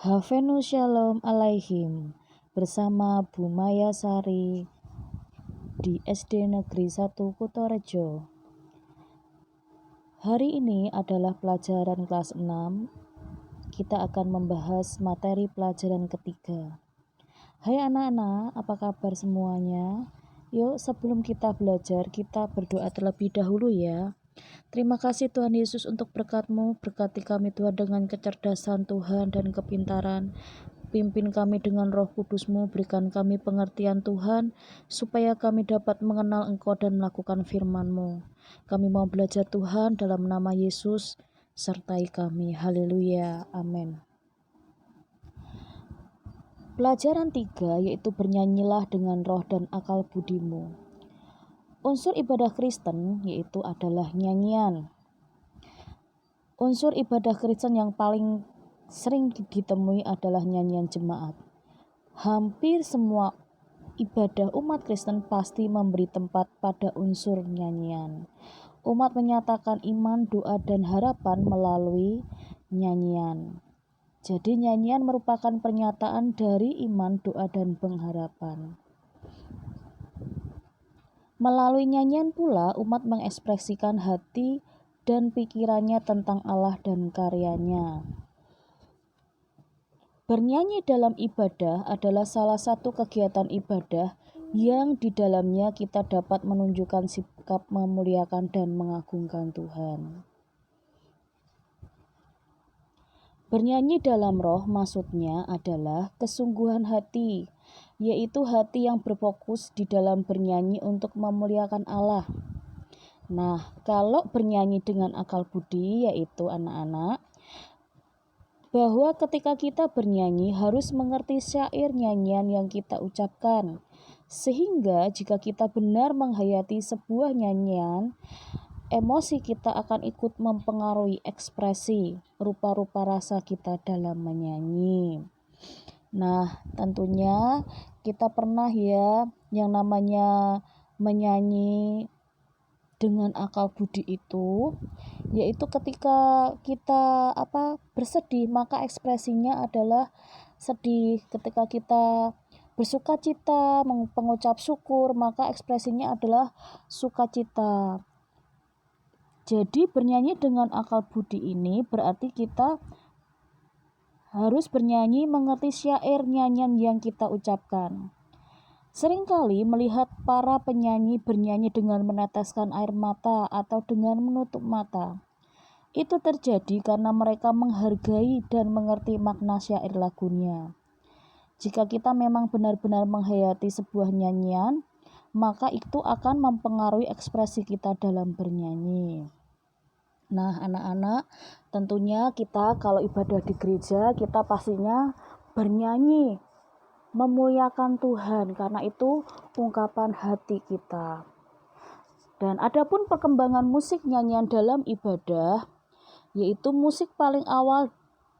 Havenu Shalom Alaihim bersama Bu Maya Sari di SD Negeri 1 Kutorejo. Hari ini adalah pelajaran kelas 6. Kita akan membahas materi pelajaran ketiga. Hai anak-anak, apa kabar semuanya? Yuk sebelum kita belajar, kita berdoa terlebih dahulu ya. Terima kasih Tuhan Yesus untuk berkat-Mu. Berkati kami Tuhan dengan kecerdasan Tuhan dan kepintaran. Pimpin kami dengan Roh Kudus-Mu, berikan kami pengertian Tuhan, supaya kami dapat mengenal Engkau dan melakukan firman-Mu. Kami mau belajar Tuhan dalam nama Yesus, sertai kami. Haleluya, amin. Pelajaran 3 yaitu bernyanyilah dengan roh dan akal budimu. Unsur ibadah Kristen yaitu adalah nyanyian. Unsur ibadah Kristen yang paling sering ditemui adalah nyanyian jemaat. Hampir semua ibadah umat Kristen pasti memberi tempat pada unsur nyanyian. Umat menyatakan iman, doa, dan harapan melalui nyanyian. Jadi nyanyian merupakan pernyataan dari iman, doa, dan pengharapan. Melalui nyanyian pula umat mengekspresikan hati dan pikirannya tentang Allah dan karyanya. Bernyanyi dalam ibadah adalah salah satu kegiatan ibadah yang di dalamnya kita dapat menunjukkan sikap memuliakan dan mengagungkan Tuhan. Bernyanyi dalam roh maksudnya adalah kesungguhan hati, yaitu hati yang berfokus di dalam bernyanyi untuk memuliakan Allah. Nah, kalau bernyanyi dengan akal budi, yaitu anak-anak, bahwa ketika kita bernyanyi harus mengerti syair nyanyian yang kita ucapkan. Sehingga jika kita benar menghayati sebuah nyanyian, emosi kita akan ikut mempengaruhi ekspresi, rupa-rupa rasa kita dalam menyanyi. Nah, tentunya kita pernah ya yang namanya menyanyi dengan akal budi itu, yaitu ketika kita bersedih, maka ekspresinya adalah sedih. Ketika kita bersukacita, mengucap syukur, maka ekspresinya adalah sukacita. Jadi bernyanyi dengan akal budi ini berarti kita harus bernyanyi mengerti syair nyanyian yang kita ucapkan. Seringkali melihat para penyanyi bernyanyi dengan meneteskan air mata atau dengan menutup mata. Itu terjadi karena mereka menghargai dan mengerti makna syair lagunya. Jika kita memang benar-benar menghayati sebuah nyanyian, maka itu akan mempengaruhi ekspresi kita dalam bernyanyi. Nah, anak-anak, tentunya kita kalau ibadah di gereja, kita pastinya bernyanyi, memuliakan Tuhan, karena itu ungkapan hati kita. Dan adapun perkembangan musik nyanyian dalam ibadah, yaitu musik paling awal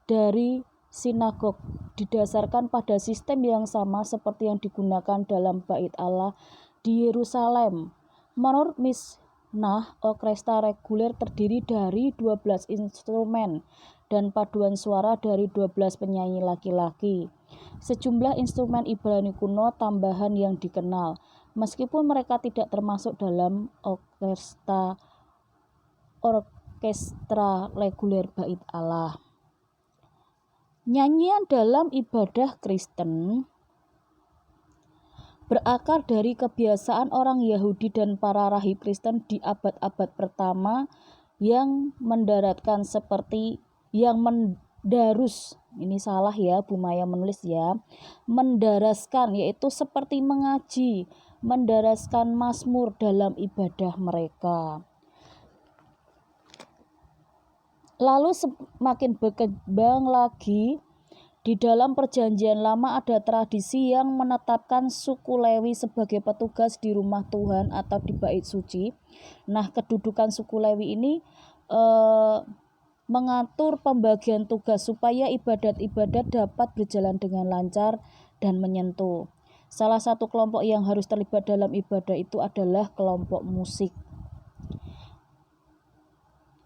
dari sinagog, didasarkan pada sistem yang sama seperti yang digunakan dalam bait Allah di Yerusalem. Menurut Mishnah, orkestra reguler terdiri dari 12 instrumen dan paduan suara dari 12 penyanyi laki-laki. Sejumlah instrumen Ibrani kuno tambahan yang dikenal, meskipun mereka tidak termasuk dalam orkestra reguler bait Allah. Nyanyian dalam ibadah Kristen berakar dari kebiasaan orang Yahudi dan para rahib Kristen di abad-abad pertama yang mendaratkan seperti yang mendarus. Ini salah ya, Bu Maya menulis ya. Mendaraskan yaitu seperti mengaji, mendaraskan mazmur dalam ibadah mereka. Lalu semakin berkembang lagi, di dalam perjanjian lama ada tradisi yang menetapkan suku Lewi sebagai petugas di rumah Tuhan atau di bait suci. Nah, kedudukan suku Lewi ini mengatur pembagian tugas supaya ibadat-ibadat dapat berjalan dengan lancar dan menyentuh. Salah satu kelompok yang harus terlibat dalam ibadah itu adalah kelompok musik.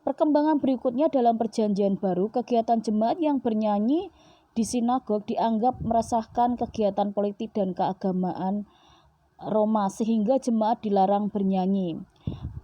Perkembangan berikutnya dalam perjanjian baru, kegiatan jemaat yang bernyanyi di sinagog dianggap meresahkan kegiatan politik dan keagamaan Roma sehingga jemaat dilarang bernyanyi.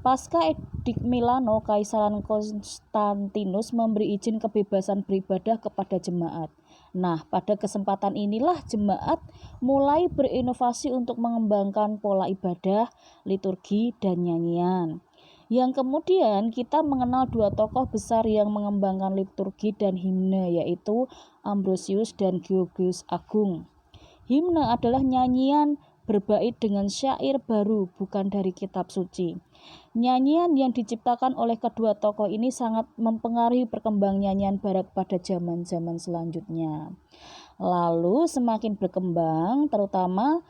Pasca Edikt Milano, Kaisaran Konstantinus memberi izin kebebasan beribadah kepada jemaat. Nah, pada kesempatan inilah jemaat mulai berinovasi untuk mengembangkan pola ibadah, liturgi, dan nyanyian. Yang kemudian kita mengenal dua tokoh besar yang mengembangkan liturgi dan himne, yaitu Ambrosius dan Georgius Agung. Himne adalah nyanyian berbait dengan syair baru, bukan dari kitab suci. Nyanyian yang diciptakan oleh kedua tokoh ini sangat mempengaruhi perkembangan nyanyian barat pada zaman-zaman selanjutnya. Lalu semakin berkembang, terutama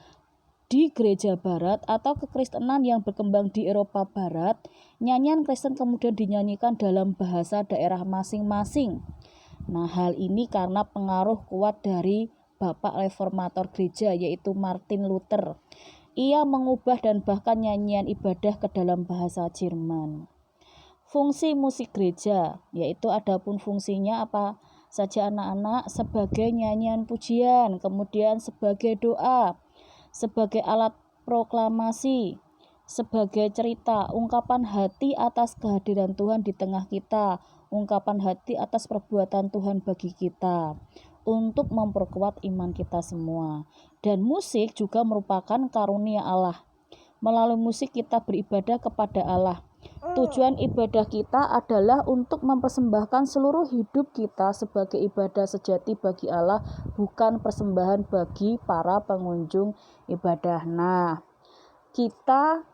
di gereja barat atau kekristenan yang berkembang di Eropa Barat, nyanyian Kristen kemudian dinyanyikan dalam bahasa daerah masing-masing. Nah, hal ini karena pengaruh kuat dari Bapak Reformator Gereja, yaitu Martin Luther. Ia mengubah dan bahkan nyanyian ibadah ke dalam bahasa Jerman. Fungsi musik gereja, yaitu adapun fungsinya apa saja anak-anak, sebagai nyanyian pujian, kemudian sebagai doa, sebagai alat proklamasi, sebagai cerita, ungkapan hati atas kehadiran Tuhan di tengah kita, ungkapan hati atas perbuatan Tuhan bagi kita, untuk memperkuat iman kita semua. Dan musik juga merupakan karunia Allah. Melalui musik kita beribadah kepada Allah. Tujuan ibadah kita adalah untuk mempersembahkan seluruh hidup kita sebagai ibadah sejati bagi Allah, bukan persembahan bagi para pengunjung ibadah. Nah, kita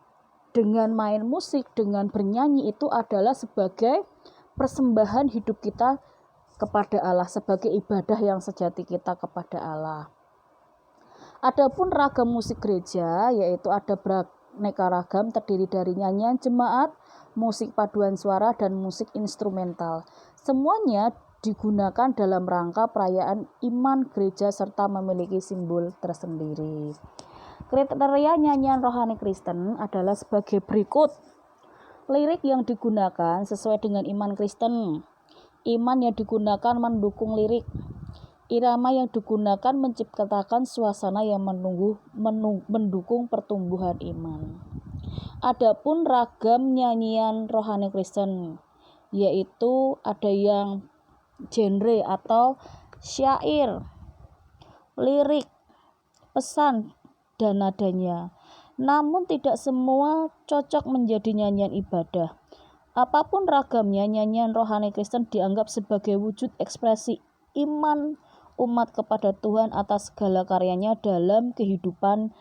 dengan main musik, dengan bernyanyi itu adalah sebagai persembahan hidup kita kepada Allah, sebagai ibadah yang sejati kita kepada Allah. Adapun ragam musik gereja, yaitu ada beraneka ragam, terdiri dari nyanyian jemaat, musik paduan suara, dan musik instrumental. Semuanya digunakan dalam rangka perayaan iman gereja serta memiliki simbol tersendiri. Kriteria nyanyian rohani Kristen adalah sebagai berikut. Lirik yang digunakan sesuai dengan iman Kristen. Iman yang digunakan mendukung lirik. Irama yang digunakan menciptakan suasana yang mendukung pertumbuhan iman. Adapun ragam nyanyian rohani Kristen, yaitu ada yang genre atau syair, lirik, pesan, dan nadanya. Namun tidak semua cocok menjadi nyanyian ibadah. Apapun ragamnya, nyanyian rohani Kristen dianggap sebagai wujud ekspresi iman umat kepada Tuhan atas segala karyanya dalam kehidupan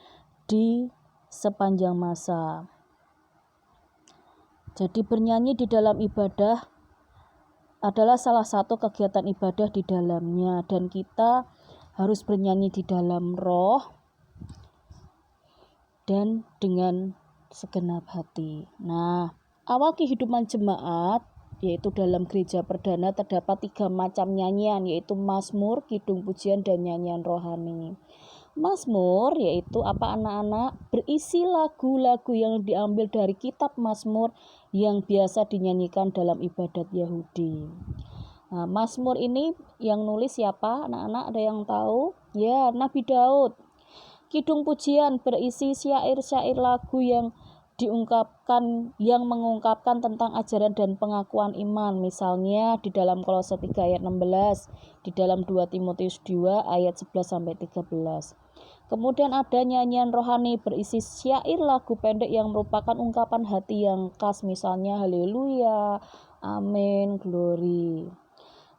di sepanjang masa. Jadi bernyanyi di dalam ibadah adalah salah satu kegiatan ibadah di dalamnya, dan kita harus bernyanyi di dalam roh dan dengan segenap hati. Nah, awal kehidupan jemaat, yaitu dalam gereja perdana terdapat 3 macam nyanyian, yaitu mazmur, kidung pujian, dan nyanyian rohani. Mazmur yaitu apa anak-anak? Berisi lagu-lagu yang diambil dari kitab Mazmur yang biasa dinyanyikan dalam ibadat Yahudi. Nah, Mazmur ini yang nulis siapa anak-anak? Ada yang tahu? Ya, Nabi Daud. Kidung pujian berisi syair-syair lagu yang mengungkapkan tentang ajaran dan pengakuan iman, misalnya di dalam Kolose 3 ayat 16, di dalam 2 Timotius 2 ayat 11 sampai 13. Kemudian ada nyanyian rohani berisi syair lagu pendek yang merupakan ungkapan hati yang khas, misalnya haleluya, amin, glory.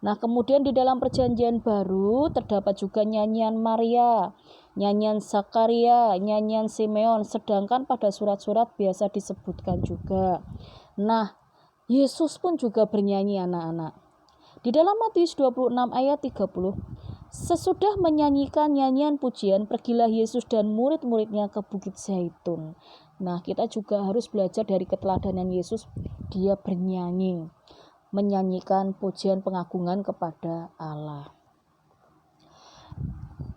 Nah, kemudian di dalam Perjanjian Baru terdapat juga nyanyian Maria, nyanyian Zakaria, nyanyian Simeon, sedangkan pada surat-surat biasa disebutkan juga. Nah, Yesus pun juga bernyanyi anak-anak. Di dalam Matius 26 ayat 30, sesudah menyanyikan nyanyian pujian, pergilah Yesus dan murid-muridnya ke Bukit Zaitun. Nah, kita juga harus belajar dari keteladanan Yesus, dia bernyanyi, menyanyikan pujian pengagungan kepada Allah.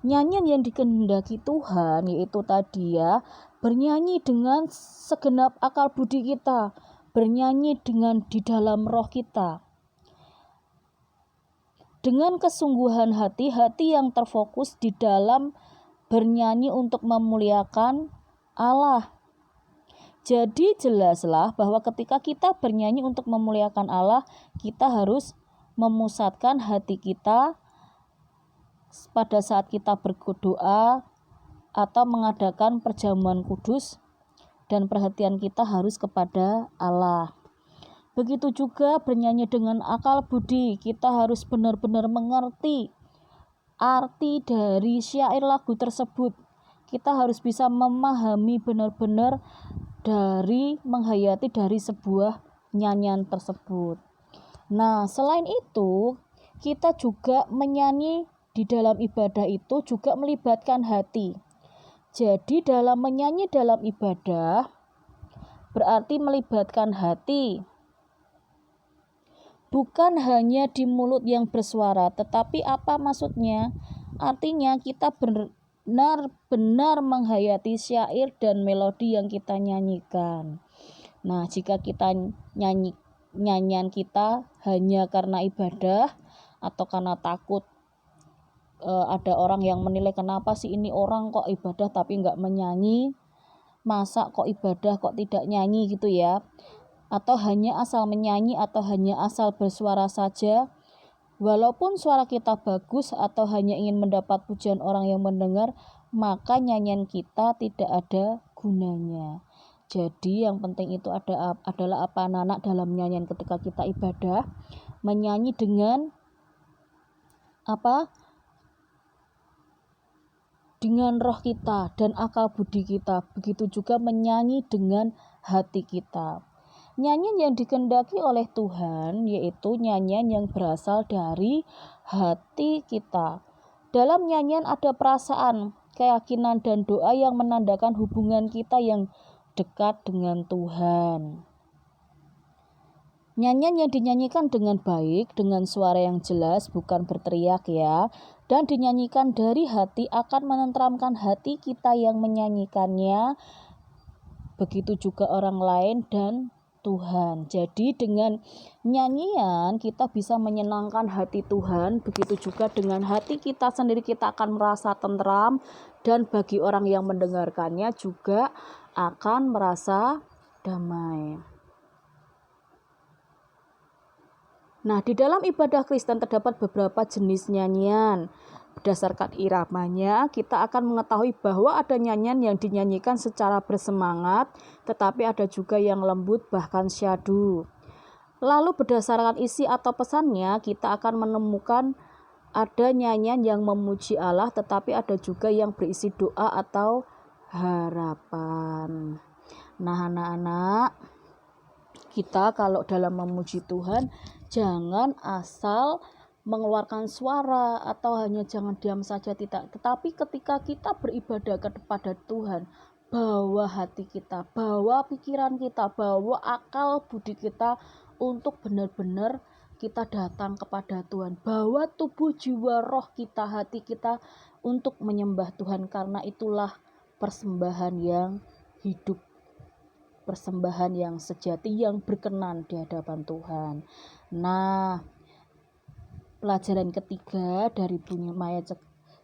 Nyanyian yang dikehendaki Tuhan yaitu tadi ya, bernyanyi dengan segenap akal budi kita, bernyanyi dengan di dalam roh kita. dengan kesungguhan hati, hati yang terfokus di dalam bernyanyi untuk memuliakan Allah. Jadi jelaslah bahwa ketika kita bernyanyi untuk memuliakan Allah, kita harus memusatkan hati kita pada saat kita berdoa atau mengadakan perjamuan kudus, dan perhatian kita harus kepada Allah. Begitu juga bernyanyi dengan akal budi, kita harus benar-benar mengerti arti dari syair lagu tersebut. Kita harus bisa memahami benar-benar dari menghayati dari sebuah nyanyian tersebut. Nah, selain itu, kita juga menyanyi di dalam ibadah itu juga melibatkan hati. Jadi dalam menyanyi dalam ibadah berarti melibatkan hati. Bukan hanya di mulut yang bersuara, tetapi apa maksudnya? Artinya kita benar-benar menghayati syair dan melodi yang kita nyanyikan. Nah, jika kita nyanyian kita hanya karena ibadah atau karena takut ada orang yang menilai, kenapa sih ini orang kok ibadah tapi nggak menyanyi, masa kok ibadah kok tidak nyanyi gitu ya, atau hanya asal menyanyi atau hanya asal bersuara saja, walaupun suara kita bagus atau hanya ingin mendapat pujian orang yang mendengar, maka nyanyian kita tidak ada gunanya. Jadi yang penting itu adalah apa anak-anak dalam nyanyian ketika kita ibadah, menyanyi dengan apa? Dengan roh kita dan akal budi kita. Begitu juga menyanyi dengan hati kita. Nyanyian yang dikehendaki oleh Tuhan yaitu nyanyian yang berasal dari hati kita. Dalam nyanyian ada perasaan, keyakinan dan doa yang menandakan hubungan kita yang dekat dengan Tuhan. Nyanyian yang dinyanyikan dengan baik, dengan suara yang jelas, bukan berteriak ya, dan dinyanyikan dari hati akan menenteramkan hati kita yang menyanyikannya, begitu juga orang lain dan Tuhan. Jadi dengan nyanyian kita bisa menyenangkan hati Tuhan, begitu juga dengan hati kita sendiri kita akan merasa tentram, dan bagi orang yang mendengarkannya juga akan merasa damai. Nah, di dalam ibadah Kristen terdapat beberapa jenis nyanyian. Berdasarkan iramanya, kita akan mengetahui bahwa ada nyanyian yang dinyanyikan secara bersemangat, tetapi ada juga yang lembut bahkan syahdu. Lalu berdasarkan isi atau pesannya, kita akan menemukan ada nyanyian yang memuji Allah, tetapi ada juga yang berisi doa atau harapan. Nah, anak-anak, kita kalau dalam memuji Tuhan, jangan asal mengeluarkan suara atau hanya jangan diam saja, tidak. Tetapi ketika kita beribadah kepada Tuhan, bawa hati kita, bawa pikiran kita, bawa akal budi kita untuk benar-benar kita datang kepada Tuhan. Bawa tubuh, jiwa, roh kita, hati kita untuk menyembah Tuhan, karena itulah persembahan yang hidup, persembahan yang sejati yang berkenan di hadapan Tuhan. Nah, pelajaran ketiga dari Bunyi Maya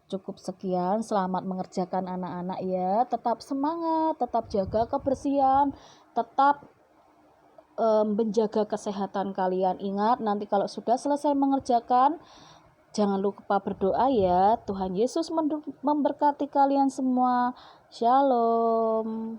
cukup sekian. Selamat mengerjakan anak-anak ya. Tetap semangat, tetap jaga kebersihan, tetap menjaga kesehatan kalian. Ingat, nanti kalau sudah selesai mengerjakan, jangan lupa berdoa ya. Tuhan Yesus memberkati kalian semua. Shalom.